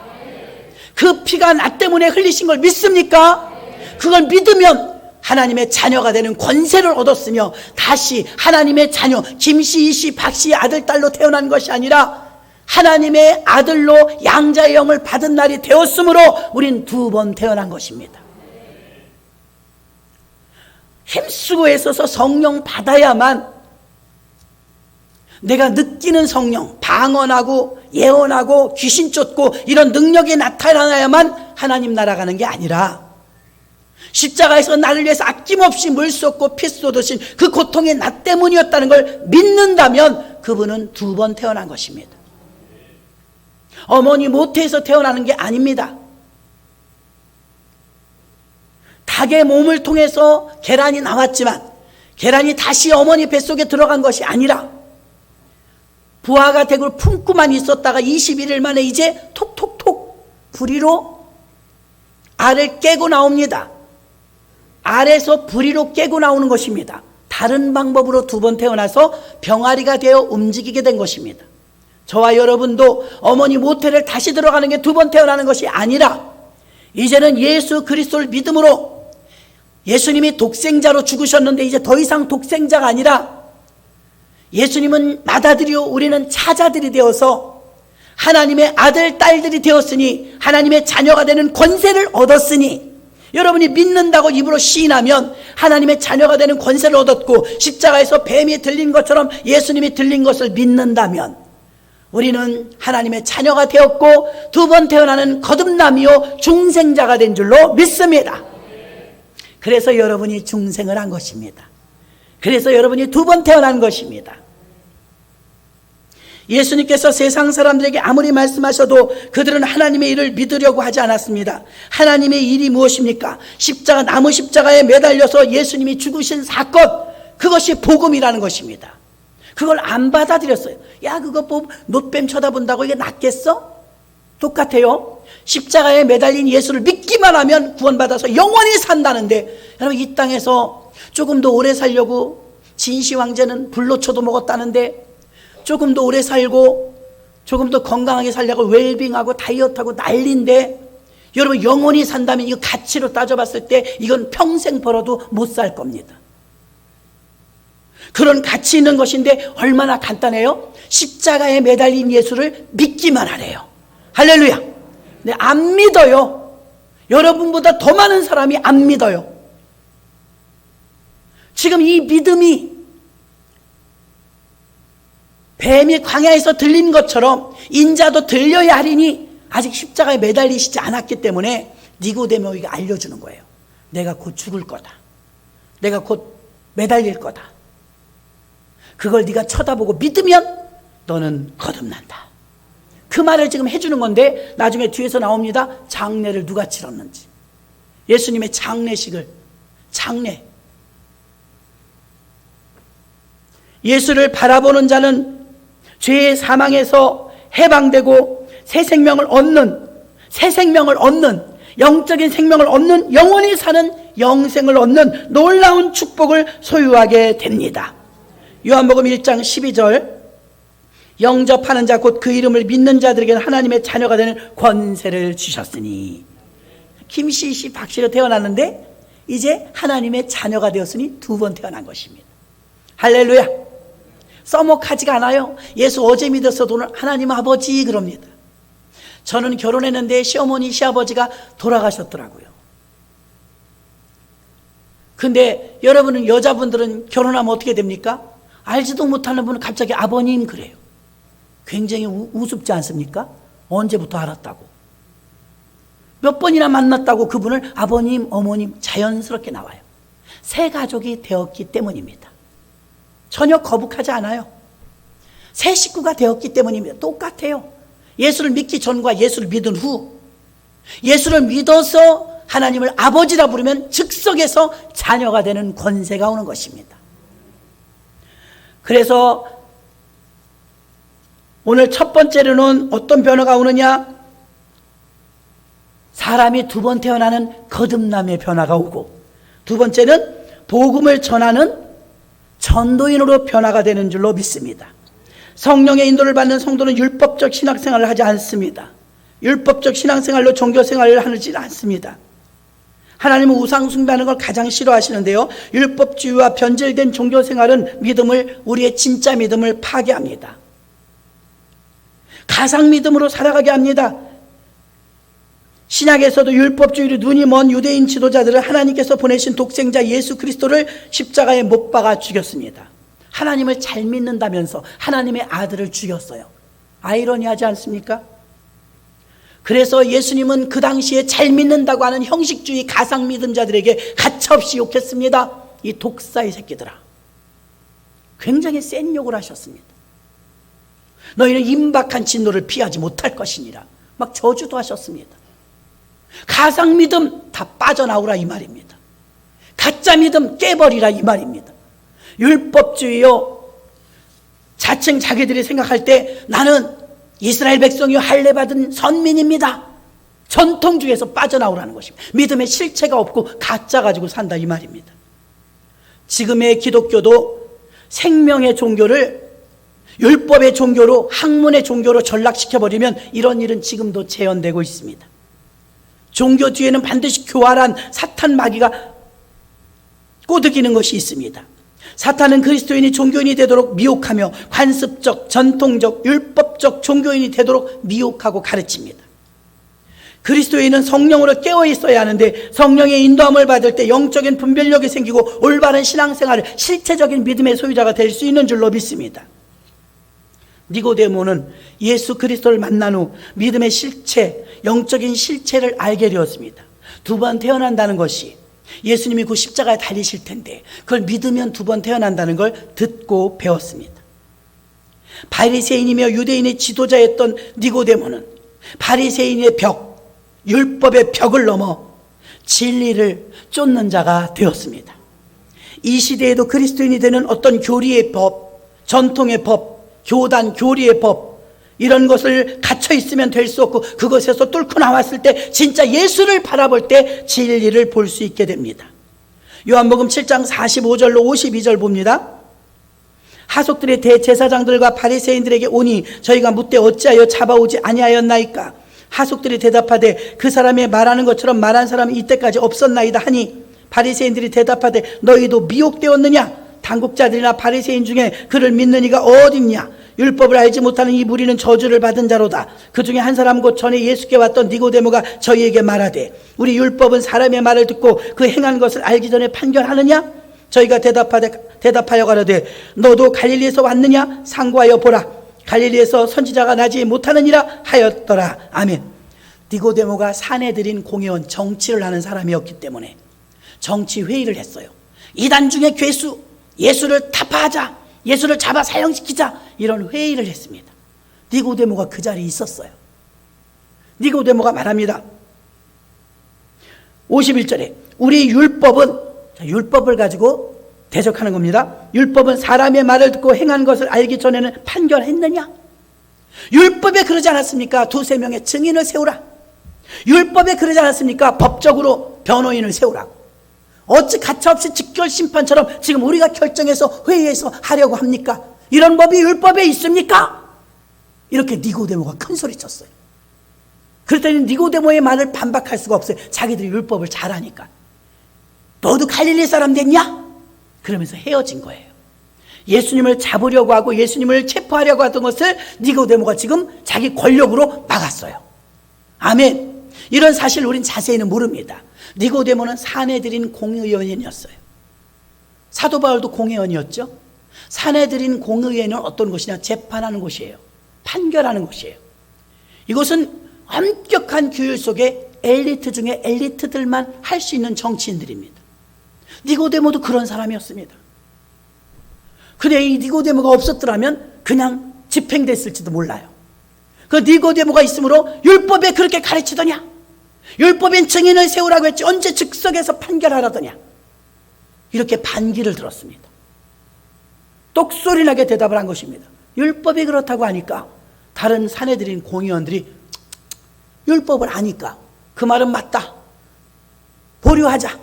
그 피가 나 때문에 흘리신 걸 믿습니까? 그걸 믿으면 하나님의 자녀가 되는 권세를 얻었으며 다시 하나님의 자녀, 김씨, 이씨, 박씨의 아들, 딸로 태어난 것이 아니라 하나님의 아들로 양자의 영을 받은 날이 되었으므로 우린 2번 태어난 것입니다. 힘쓰고 애써서 성령 받아야만 내가 느끼는 성령, 방언하고 예언하고 귀신 쫓고 이런 능력이 나타나야만 하나님 나라 가는 게 아니라 십자가에서 나를 위해서 아낌없이 물 쏟고 피 쏟으신 그 고통이 나 때문이었다는 걸 믿는다면 그분은 2번 태어난 것입니다. 어머니 모태에서 태어나는 게 아닙니다. 닭의 몸을 통해서 계란이 나왔지만 계란이 다시 어머니 뱃속에 들어간 것이 아니라 부하가 댁을 품고만 있었다가 21일 만에 이제 톡톡톡 부리로 알을 깨고 나옵니다. 알에서 부리로 깨고 나오는 것입니다. 다른 방법으로 두 번 태어나서 병아리가 되어 움직이게 된 것입니다. 저와 여러분도 어머니 모태를 다시 들어가는 게 두 번 태어나는 것이 아니라 이제는 예수 그리스도를 믿음으로 예수님이 독생자로 죽으셨는데 이제 더 이상 독생자가 아니라 예수님은 맏아들이요 우리는 차자들이 되어서 하나님의 아들 딸들이 되었으니 하나님의 자녀가 되는 권세를 얻었으니 여러분이 믿는다고 입으로 시인하면 하나님의 자녀가 되는 권세를 얻었고 십자가에서 뱀이 들린 것처럼 예수님이 들린 것을 믿는다면 우리는 하나님의 자녀가 되었고 두 번 태어나는 거듭남이요 중생자가 된 줄로 믿습니다. 그래서 여러분이 중생을 한 것입니다. 그래서 여러분이 두 번 태어난 것입니다. 예수님께서 세상 사람들에게 아무리 말씀하셔도 그들은 하나님의 일을 믿으려고 하지 않았습니다. 하나님의 일이 무엇입니까? 십자가, 나무 십자가에 매달려서 예수님이 죽으신 사건, 그것이 복음이라는 것입니다. 그걸 안 받아들였어요. 야, 그거 뭐 노뱀 쳐다본다고 이게 낫겠어? 똑같아요. 십자가에 매달린 예수를 믿기만 하면 구원받아서 영원히 산다는데, 여러분 이 땅에서 조금 더 오래 살려고 진시 황제는 불로초도 먹었다는데, 조금 더 오래 살고 조금 더 건강하게 살려고 웰빙하고 다이어트하고 난리인데, 여러분 영원히 산다면 이거 가치로 따져봤을 때 이건 평생 벌어도 못 살 겁니다. 그런 가치 있는 것인데 얼마나 간단해요? 십자가에 매달린 예수를 믿기만 하래요. 할렐루야. 근데 안 믿어요. 여러분보다 더 많은 사람이 안 믿어요. 지금 이 믿음이 뱀이 광야에서 들린 것처럼 인자도 들려야 하리니 아직 십자가에 매달리시지 않았기 때문에 니고데모에게 알려주는 거예요. 내가 곧 죽을 거다. 내가 곧 매달릴 거다. 그걸 네가 쳐다보고 믿으면 너는 거듭난다. 그 말을 지금 해주는 건데 나중에 뒤에서 나옵니다. 장례를 누가 치렀는지. 예수님의 장례식을, 장례. 예수를 바라보는 자는 죄의 사망에서 해방되고 새 생명을 얻는 영적인 생명을 얻는, 영원히 사는 영생을 얻는 놀라운 축복을 소유하게 됩니다. 요한복음 1장 12절, 영접하는 자 곧 그 이름을 믿는 자들에게는 하나님의 자녀가 되는 권세를 주셨으니. 김씨씨 박씨로 태어났는데 이제 하나님의 자녀가 되었으니 두 번 태어난 것입니다. 할렐루야. 써먹하지가 않아요. 예수 어제 믿었어도 오늘 하나님 아버지 그럽니다. 저는 결혼했는데 시어머니 시아버지가 돌아가셨더라고요. 근데 여러분은, 여자분들은 결혼하면 어떻게 됩니까? 알지도 못하는 분은 갑자기 아버님 그래요. 굉장히 우습지 않습니까? 언제부터 알았다고, 몇 번이나 만났다고 그분을 아버님 어머님 자연스럽게 나와요. 새 가족이 되었기 때문입니다. 전혀 거북하지 않아요. 새 식구가 되었기 때문입니다. 똑같아요. 예수를 믿기 전과 예수를 믿은 후, 예수를 믿어서 하나님을 아버지라 부르면 즉석에서 자녀가 되는 권세가 오는 것입니다. 그래서 오늘 첫 번째로는 어떤 변화가 오느냐? 사람이 두 번 태어나는 거듭남의 변화가 오고, 두 번째는 복음을 전하는 전도인으로 변화가 되는 줄로 믿습니다. 성령의 인도를 받는 성도는 율법적 신앙생활을 하지 않습니다. 율법적 신앙생활로 종교생활을 하지 않습니다. 하나님은 우상 숭배하는 걸 가장 싫어하시는데요, 율법주의와 변질된 종교생활은 믿음을, 우리의 진짜 믿음을 파괴합니다. 가상 믿음으로 살아가게 합니다. 신약에서도 율법주의로 눈이 먼 유대인 지도자들은 하나님께서 보내신 독생자 예수 그리스도를 십자가에 못 박아 죽였습니다. 하나님을 잘 믿는다면서 하나님의 아들을 죽였어요. 아이러니하지 않습니까? 그래서 예수님은 그 당시에 잘 믿는다고 하는 형식주의 가상 믿음자들에게 가차없이 욕했습니다. 이 독사의 새끼들아. 굉장히 센 욕을 하셨습니다. 너희는 임박한 진노를 피하지 못할 것이니라. 막 저주도 하셨습니다. 가상 믿음 다 빠져나오라 이 말입니다. 가짜 믿음 깨버리라 이 말입니다. 율법주의요, 자칭 자기들이 생각할 때 나는 이스라엘 백성이 할례받은 선민입니다. 전통 중에서 빠져나오라는 것입니다. 믿음의 실체가 없고 가짜 가지고 산다 이 말입니다. 지금의 기독교도 생명의 종교를 율법의 종교로, 학문의 종교로 전락시켜버리면 이런 일은 지금도 재현되고 있습니다. 종교 뒤에는 반드시 교활한 사탄 마귀가 꼬드기는 것이 있습니다. 사탄은 그리스도인이 종교인이 되도록 미혹하며 관습적, 전통적, 율법적 종교인이 되도록 미혹하고 가르칩니다. 그리스도인은 성령으로 깨어 있어야 하는데 성령의 인도함을 받을 때 영적인 분별력이 생기고 올바른 신앙생활을 실체적인 믿음의 소유자가 될 수 있는 줄로 믿습니다. 니고데모는 예수 그리스도를 만난 후 믿음의 실체, 영적인 실체를 알게 되었습니다. 두 번 태어난다는 것이 예수님이 그 십자가에 달리실 텐데 그걸 믿으면 두 번 태어난다는 걸 듣고 배웠습니다. 바리새인이며 유대인의 지도자였던 니고데모는 바리새인의 벽, 율법의 벽을 넘어 진리를 쫓는 자가 되었습니다. 이 시대에도 그리스도인이 되는 어떤 교리의 법, 전통의 법, 교단, 교리의 법 이런 것을 갇혀 있으면 될 수 없고 그것에서 뚫고 나왔을 때 진짜 예수를 바라볼 때 진리를 볼 수 있게 됩니다. 요한복음 7장 45절로 52절 봅니다. 하속들의 대제사장들과 바리새인들에게 오니 저희가 묻되 어찌하여 잡아오지 아니하였나이까. 하속들이 대답하되 그 사람의 말하는 것처럼 말한 사람이 이때까지 없었나이다 하니 바리새인들이 대답하되 너희도 미혹되었느냐. 당국자들이나 바리새인 중에 그를 믿는 이가 어딨냐. 율법을 알지 못하는 이 무리는 저주를 받은 자로다. 그 중에 한 사람 곧 전에 예수께 왔던 니고데모가 저희에게 말하되 우리 율법은 사람의 말을 듣고 그 행한 것을 알기 전에 판결하느냐. 저희가 대답하여 가로되 너도 갈릴리에서 왔느냐. 상고하여 보라. 갈릴리에서 선지자가 나지 못하느니라 하였더라. 아멘. 니고데모가 사내들인 공회원, 정치를 하는 사람이었기 때문에 정치 회의를 했어요. 이단 중에 괴수, 예수를 타파하자, 예수를 잡아 사형시키자, 이런 회의를 했습니다. 니고데모가 그 자리에 있었어요. 니고데모가 말합니다. 51절에 우리 율법은, 율법을 가지고 대적하는 겁니다. 율법은 사람의 말을 듣고 행한 것을 알기 전에는 판결했느냐? 율법에 그러지 않았습니까? 두세 명의 증인을 세우라. 율법에 그러지 않았습니까? 법적으로 변호인을 세우라고. 어찌 가차없이 직결심판처럼 지금 우리가 결정해서 회의에서 하려고 합니까? 이런 법이 율법에 있습니까? 이렇게 니고데모가 큰 소리 쳤어요. 그랬더니 니고데모의 말을 반박할 수가 없어요. 자기들이 율법을 잘 아니까. 너도 갈릴리 사람 됐냐? 그러면서 헤어진 거예요. 예수님을 잡으려고 하고 예수님을 체포하려고 하던 것을 니고데모가 지금 자기 권력으로 막았어요. 아멘. 이런 사실 우린 자세히는 모릅니다. 니고데모는 사내들인 공의원이었어요. 사도 바울도 공의원이었죠. 사내들인 공의회는 어떤 곳이냐? 재판하는 곳이에요. 판결하는 곳이에요. 이곳은 엄격한 규율 속에 엘리트 중에 엘리트들만 할 수 있는 정치인들입니다. 니고데모도 그런 사람이었습니다. 근데 이 니고데모가 없었더라면 그냥 집행됐을지도 몰라요. 그 니고데모가 있으므로 율법에 그렇게 가르치더냐? 율법엔 증인을 세우라고 했지 언제 즉석에서 판결하라더냐? 이렇게 반기를 들었습니다. 똑소리나게 대답을 한 것입니다. 율법이 그렇다고 하니까 다른 사내들인 공의원들이 율법을 아니까 그 말은 맞다. 보류하자.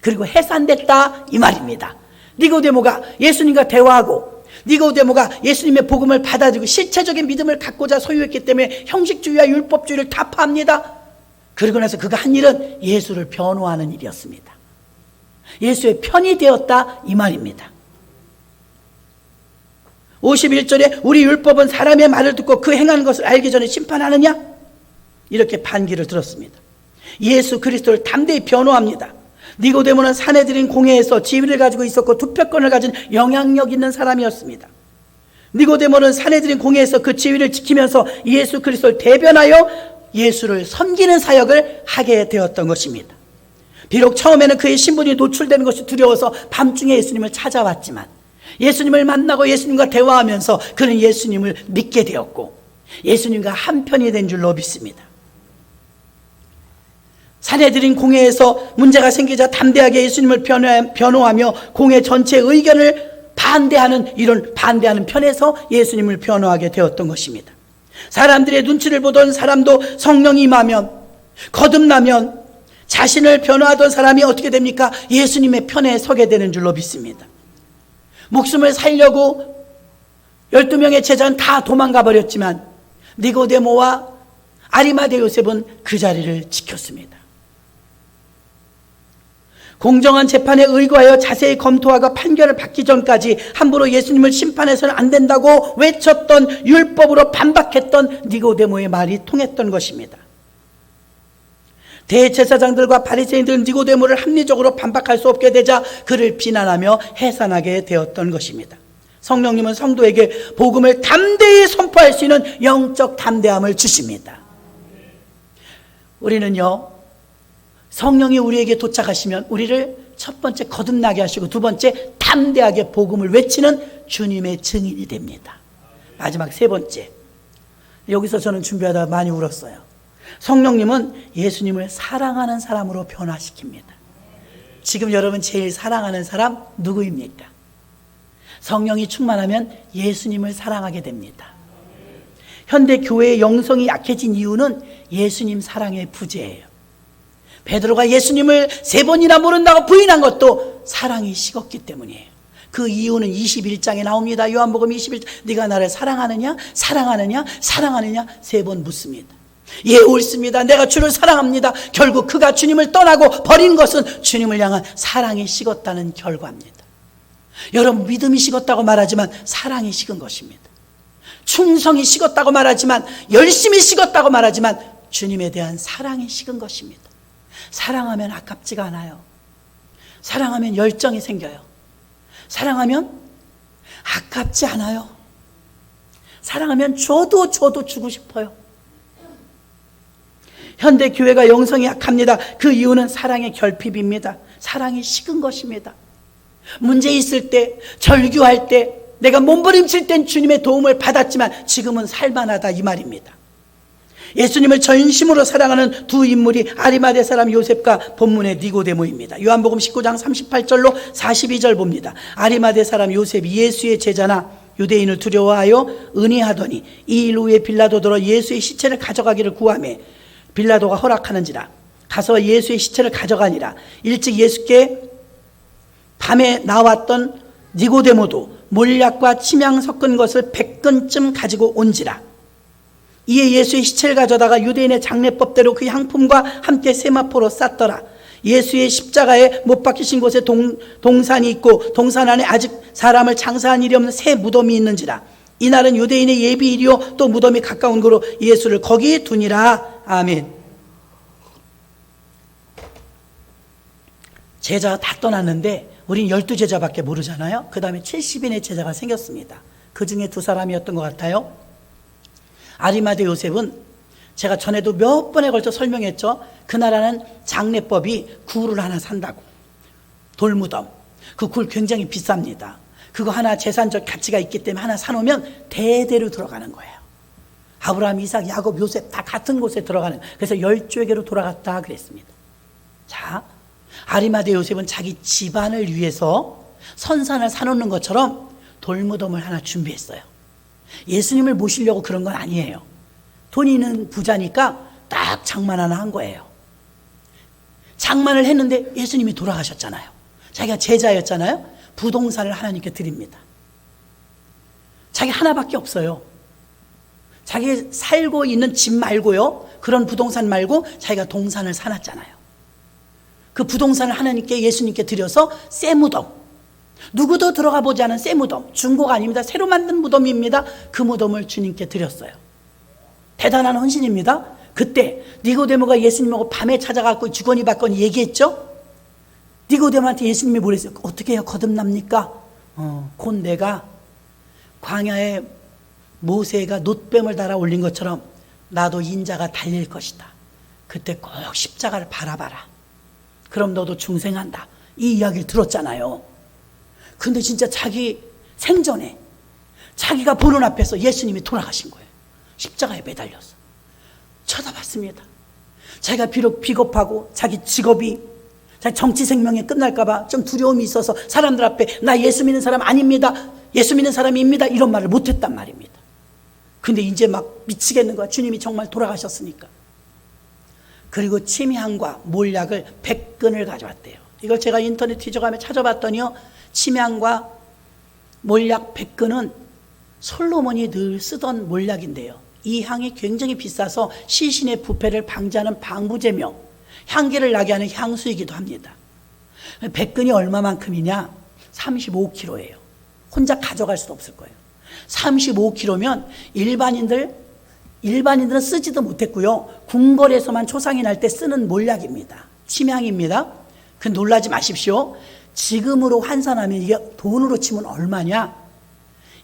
그리고 해산됐다 이 말입니다. 니고데모가 예수님과 대화하고 니고데모가 예수님의 복음을 받아들이고 실체적인 믿음을 갖고자 소유했기 때문에 형식주의와 율법주의를 타파합니다. 그리고 나서 그가 한 일은 예수를 변호하는 일이었습니다. 예수의 편이 되었다 이 말입니다. 51절에 우리 율법은 사람의 말을 듣고 그 행하는 것을 알기 전에 심판하느냐? 이렇게 반기를 들었습니다. 예수 그리스도를 담대히 변호합니다. 니고데모는 사내들인 공회에서 지위를 가지고 있었고 투표권을 가진 영향력 있는 사람이었습니다. 니고데모는 사내들인 공회에서 그 지위를 지키면서 예수 그리스도를 대변하여 예수를 섬기는 사역을 하게 되었던 것입니다. 비록 처음에는 그의 신분이 노출되는 것이 두려워서 밤중에 예수님을 찾아왔지만 예수님을 만나고 예수님과 대화하면서 그는 예수님을 믿게 되었고 예수님과 한편이 된 줄로 믿습니다. 사내들인 공회에서 문제가 생기자 담대하게 예수님을 변호하며 공회 전체의 의견을 반대하는 이런 반대하는 편에서 예수님을 변호하게 되었던 것입니다. 사람들의 눈치를 보던 사람도 성령이 임하면, 거듭나면 자신을 변호하던 사람이 어떻게 됩니까? 예수님의 편에 서게 되는 줄로 믿습니다. 목숨을 살려고 12명의 제자는 다 도망가 버렸지만 니고데모와 아리마대 요셉은 그 자리를 지켰습니다. 공정한 재판에 의거하여 자세히 검토하고 판결을 받기 전까지 함부로 예수님을 심판해서는 안 된다고 외쳤던, 율법으로 반박했던 니고데모의 말이 통했던 것입니다. 대제사장들과 바리새인들은 니고데모를 합리적으로 반박할 수 없게 되자 그를 비난하며 해산하게 되었던 것입니다. 성령님은 성도에게 복음을 담대히 선포할 수 있는 영적 담대함을 주십니다. 우리는요, 성령이 우리에게 도착하시면 우리를 첫 번째 거듭나게 하시고 두 번째 담대하게 복음을 외치는 주님의 증인이 됩니다. 마지막 세 번째, 여기서 저는 준비하다 많이 울었어요. 성령님은 예수님을 사랑하는 사람으로 변화시킵니다. 지금 여러분 제일 사랑하는 사람 누구입니까? 성령이 충만하면 예수님을 사랑하게 됩니다. 현대 교회의 영성이 약해진 이유는 예수님 사랑의 부재예요. 베드로가 예수님을 3번이나 모른다고 부인한 것도 사랑이 식었기 때문이에요. 그 이유는 21장에 나옵니다. 요한복음 21장. 네가 나를 사랑하느냐? 사랑하느냐? 사랑하느냐? 3번 묻습니다. 예, 옳습니다. 내가 주를 사랑합니다. 결국 그가 주님을 떠나고 버린 것은 주님을 향한 사랑이 식었다는 결과입니다. 여러분, 믿음이 식었다고 말하지만 사랑이 식은 것입니다. 충성이 식었다고 말하지만, 열심히 식었다고 말하지만 주님에 대한 사랑이 식은 것입니다. 사랑하면 아깝지가 않아요. 사랑하면 열정이 생겨요. 사랑하면 아깝지 않아요. 사랑하면 줘도 주고 싶어요. 현대 교회가 영성이 약합니다. 그 이유는 사랑의 결핍입니다. 사랑이 식은 것입니다. 문제 있을 때, 절규할 때, 내가 몸부림칠 땐 주님의 도움을 받았지만 지금은 살만하다, 이 말입니다. 예수님을 전심으로 사랑하는 두 인물이 아리마대 사람 요셉과 본문의 니고데모입니다. 요한복음 19장 38절로 42절 봅니다. 아리마대 사람 요셉이 예수의 제자나 유대인을 두려워하여 은혜하더니 이 일 후에 빌라도더러 예수의 시체를 가져가기를 구하매 빌라도가 허락하는지라 가서 예수의 시체를 가져가니라. 일찍 예수께 밤에 나왔던 니고데모도 몰약과 침향 섞은 것을 100근쯤 가지고 온지라. 이에 예수의 시체를 가져다가 유대인의 장례법대로 그 향품과 함께 세마포로 쌌더라. 예수의 십자가에 못 박히신 곳에 동산이 있고 동산 안에 아직 사람을 장사한 일이 없는 새 무덤이 있는지라. 이날은 유대인의 예비일이요 또 무덤이 가까운 거로 예수를 거기 두니라. 아멘. 제자가 다 떠났는데 우린 12제자밖에 모르잖아요. 그 다음에 70인의 제자가 생겼습니다. 그 중에 2사람이었던 것 같아요. 아리마대 요셉은 제가 전에도 몇 번에 걸쳐 설명했죠. 그 나라는 장례법이 굴을 하나 산다고. 돌무덤. 그 굴 굉장히 비쌉니다. 그거 하나 재산적 가치가 있기 때문에 하나 사놓으면 대대로 들어가는 거예요. 아브라함, 이삭, 야곱, 요셉 다 같은 곳에 들어가는. 그래서 10조에게로 돌아갔다 그랬습니다. 자, 아리마대 요셉은 자기 집안을 위해서 선산을 사놓는 것처럼 돌무덤을 하나 준비했어요. 예수님을 모시려고 그런 건 아니에요. 돈이 있는 부자니까 딱 장만 하나 한 거예요. 장만을 했는데 예수님이 돌아가셨잖아요. 자기가 제자였잖아요. 부동산을 하나님께 드립니다. 자기 하나밖에 없어요. 자기 살고 있는 집 말고요, 그런 부동산 말고 자기가 동산을 사놨잖아요. 그 부동산을 하나님께, 예수님께 드려서 새 무덤, 누구도 들어가 보지 않은 새 무덤, 중고가 아닙니다. 새로 만든 무덤입니다. 그 무덤을 주님께 드렸어요. 대단한 헌신입니다. 그때 니고데모가 예수님하고 밤에 찾아가고 주거니 받거니 얘기했죠. 니고데모한테 예수님이 뭐랬어요? 어떻게 해요? 거듭납니까? 곧 내가 광야에 모세가 놋뱀을 달아 올린 것처럼 나도 인자가 달릴 것이다. 그때 꼭 십자가를 바라봐라. 그럼 너도 중생한다. 이 이야기를 들었잖아요. 근데 진짜 자기 생전에 자기가 보는 앞에서 예수님이 돌아가신 거예요. 십자가에 매달려서. 쳐다봤습니다. 자기가 비록 비겁하고 자기 직업이 정치 생명이 끝날까봐 좀 두려움이 있어서 사람들 앞에 나 예수 믿는 사람 아닙니다, 예수 믿는 사람입니다, 이런 말을 못했단 말입니다. 근데 이제 막 미치겠는 거야. 주님이 정말 돌아가셨으니까. 그리고 침향과 몰약을 100근을 가져왔대요. 이걸 제가 인터넷 뒤져가며 찾아봤더니요, 침향과 몰약 100근은 솔로몬이 늘 쓰던 몰약인데요, 이 향이 굉장히 비싸서 시신의 부패를 방지하는 방부제며 향기를 나게 하는 향수이기도 합니다. 100근이 얼마만큼이냐? 35kg예요. 혼자 가져갈 수도 없을 거예요. 35kg면 일반인들은 쓰지도 못했고요, 궁궐에서만 초상이 날 때 쓰는 몰약입니다. 침향입니다. 그 놀라지 마십시오. 지금으로 환산하면 이게 돈으로 치면 얼마냐?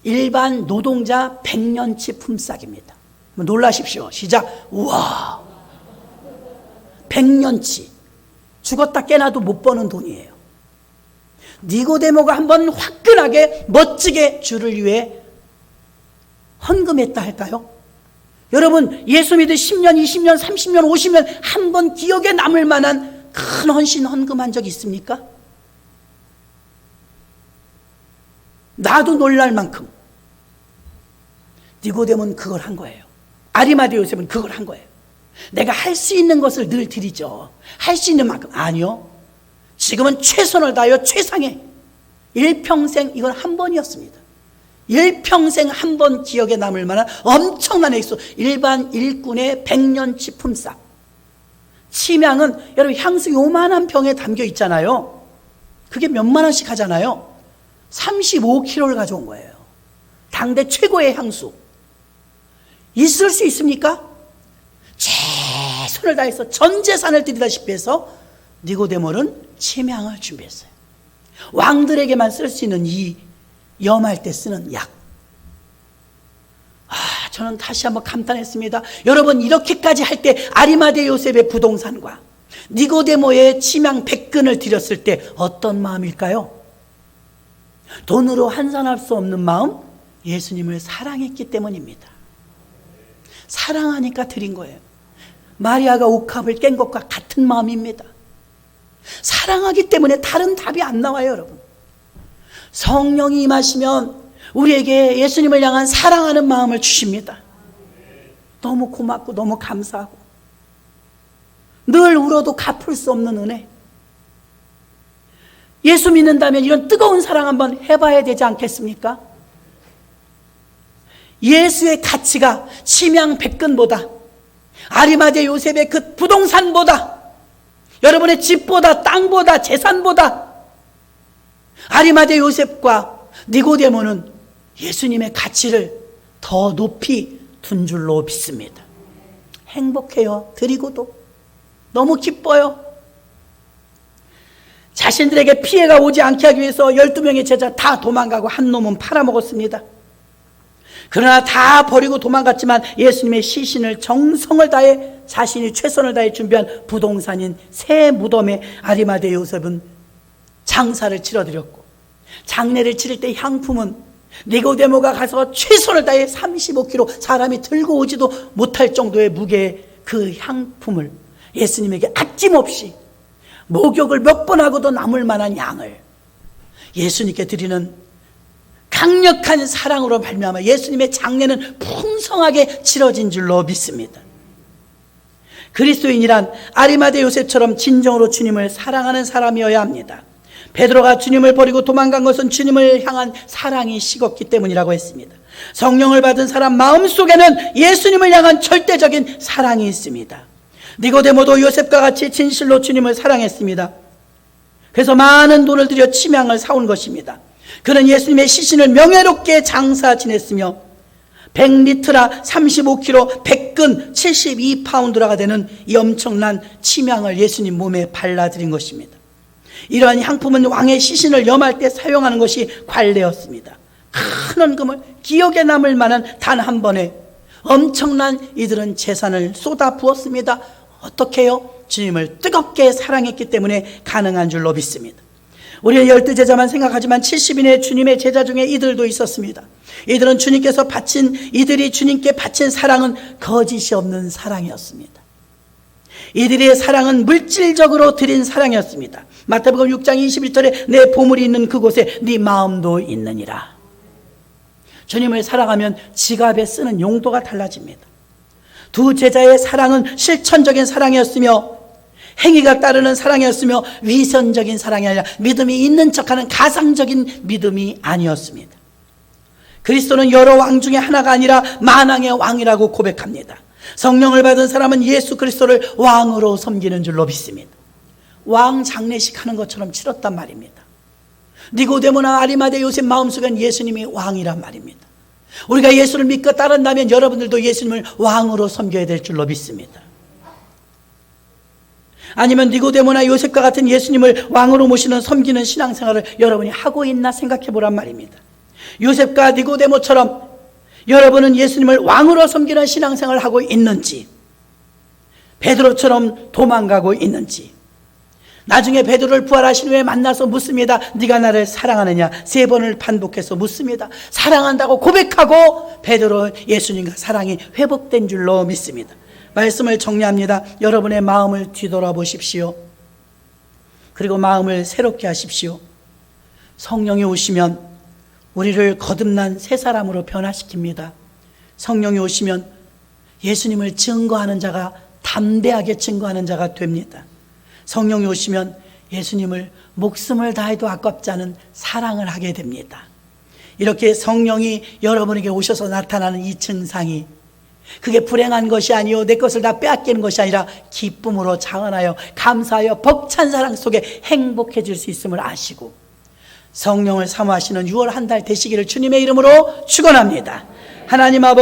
일반 노동자 100년치 품삯입니다. 놀라십시오. 시작. 우와, 100년치. 죽었다 깨나도 못 버는 돈이에요. 니고데모가 한번 화끈하게 멋지게 주를 위해 헌금했다 할까요? 여러분, 예수 믿은 10년, 20년, 30년, 50년 한 번 기억에 남을 만한 큰 헌신 헌금한 적 있습니까? 나도 놀랄 만큼. 니고데모는 그걸 한 거예요. 아리마대 요셉은 그걸 한 거예요. 내가 할 수 있는 것을 늘 드리죠. 할 수 있는 만큼. 아니요, 지금은 최선을 다하여 최상의 일평생, 이건 한 번이었습니다. 일평생 한 번 기억에 남을 만한 엄청난 액수, 일반 일꾼의 100년치 품삯. 침향은 여러분 향수 요만한 병에 담겨 있잖아요. 그게 몇만 원씩 하잖아요. 35kg를 가져온 거예요. 당대 최고의 향수. 있을 수 있습니까? 최선을 다해서 전 재산을 드리다시피 해서 니고데모는 침향을 준비했어요. 왕들에게만 쓸 수 있는 이 염할 때 쓰는 약. 저는 다시 한번 감탄했습니다. 여러분, 이렇게까지 할 때 아리마대 요셉의 부동산과 니고데모의 침향 100근을 드렸을 때 어떤 마음일까요? 돈으로 환산할 수 없는 마음, 예수님을 사랑했기 때문입니다. 사랑하니까 드린 거예요. 마리아가 옥합을 깬 것과 같은 마음입니다. 사랑하기 때문에 다른 답이 안 나와요, 여러분. 성령이 임하시면 우리에게 예수님을 향한 사랑하는 마음을 주십니다. 너무 고맙고 너무 감사하고 늘 울어도 갚을 수 없는 은혜. 예수 믿는다면 이런 뜨거운 사랑 한번 해봐야 되지 않겠습니까? 예수의 가치가 침향 100근보다, 아리마대 요셉의 그 부동산보다, 여러분의 집보다, 땅보다, 재산보다, 아리마대 요셉과 니고데모는 예수님의 가치를 더 높이 둔 줄로 믿습니다. 행복해요. 드리고도 너무 기뻐요. 자신들에게 피해가 오지 않게 하기 위해서 12명의 제자 다 도망가고 한 놈은 팔아먹었습니다. 그러나 다 버리고 도망갔지만 예수님의 시신을 정성을 다해, 자신이 최선을 다해 준비한 부동산인 새 무덤에 아리마대 요셉은 장사를 치러드렸고, 장례를 치를 때 향품은 니고데모가 가서 최선을 다해 35kg, 사람이 들고 오지도 못할 정도의 무게의 그 향품을 예수님에게 아낌없이 목욕을 몇 번 하고도 남을 만한 양을 예수님께 드리는 강력한 사랑으로 말미암아 예수님의 장례는 풍성하게 치러진 줄로 믿습니다. 그리스도인이란 아리마대 요셉처럼 진정으로 주님을 사랑하는 사람이어야 합니다. 베드로가 주님을 버리고 도망간 것은 주님을 향한 사랑이 식었기 때문이라고 했습니다. 성령을 받은 사람 마음속에는 예수님을 향한 절대적인 사랑이 있습니다. 니고데모도 요셉과 같이 진실로 주님을 사랑했습니다. 그래서 많은 돈을 들여 침향을 사온 것입니다. 그는 예수님의 시신을 명예롭게 장사 지냈으며 100리트라 35kg 100근 72파운드라가 되는 이 엄청난 침향을 예수님 몸에 발라드린 것입니다. 이러한 향품은 왕의 시신을 염할 때 사용하는 것이 관례였습니다. 큰 헌금을, 기억에 남을 만한 단 한 번에 엄청난 이들은 재산을 쏟아 부었습니다. 어떻게 해요? 주님을 뜨겁게 사랑했기 때문에 가능한 줄로 믿습니다. 우리는 12제자만 생각하지만 70인의 주님의 제자 중에 이들도 있었습니다. 이들은 이들이 주님께 바친 사랑은 거짓이 없는 사랑이었습니다. 이들의 사랑은 물질적으로 드린 사랑이었습니다. 마태복음 6장 21절에 내 보물이 있는 그곳에 네 마음도 있느니라. 주님을 사랑하면 지갑에 쓰는 용도가 달라집니다. 두 제자의 사랑은 실천적인 사랑이었으며 행위가 따르는 사랑이었으며 위선적인 사랑이 아니라 믿음이 있는 척하는 가상적인 믿음이 아니었습니다. 그리스도는 여러 왕 중에 하나가 아니라 만왕의 왕이라고 고백합니다. 성령을 받은 사람은 예수 그리스도를 왕으로 섬기는 줄로 믿습니다. 왕 장례식 하는 것처럼 치렀단 말입니다. 니고데모나 아리마대 요셉 마음속엔 예수님이 왕이란 말입니다. 우리가 예수를 믿고 따른다면 여러분들도 예수님을 왕으로 섬겨야 될 줄로 믿습니다. 아니면 니고데모나 요셉과 같은 예수님을 왕으로 모시는 섬기는 신앙생활을 여러분이 하고 있나 생각해 보란 말입니다. 요셉과 니고데모처럼 여러분은 예수님을 왕으로 섬기는 신앙생활을 하고 있는지, 베드로처럼 도망가고 있는지. 나중에 베드로를 부활하신 후에 만나서 묻습니다. 네가 나를 사랑하느냐? 3번을 반복해서 묻습니다. 사랑한다고 고백하고 베드로 예수님과 사랑이 회복된 줄로 믿습니다. 말씀을 정리합니다. 여러분의 마음을 뒤돌아보십시오. 그리고 마음을 새롭게 하십시오. 성령이 오시면 우리를 거듭난 새 사람으로 변화시킵니다. 성령이 오시면 예수님을 증거하는 자가, 담대하게 증거하는 자가 됩니다. 성령이 오시면 예수님을 목숨을 다해도 아깝지 않은 사랑을 하게 됩니다. 이렇게 성령이 여러분에게 오셔서 나타나는 이 증상이, 그게 불행한 것이 아니요 내 것을 다 빼앗기는 것이 아니라 기쁨으로 자원하여 감사하여 벅찬 사랑 속에 행복해질 수 있음을 아시고 성령을 사모하시는 6월 한 달 되시기를 주님의 이름으로 축원합니다. 하나님 아버지,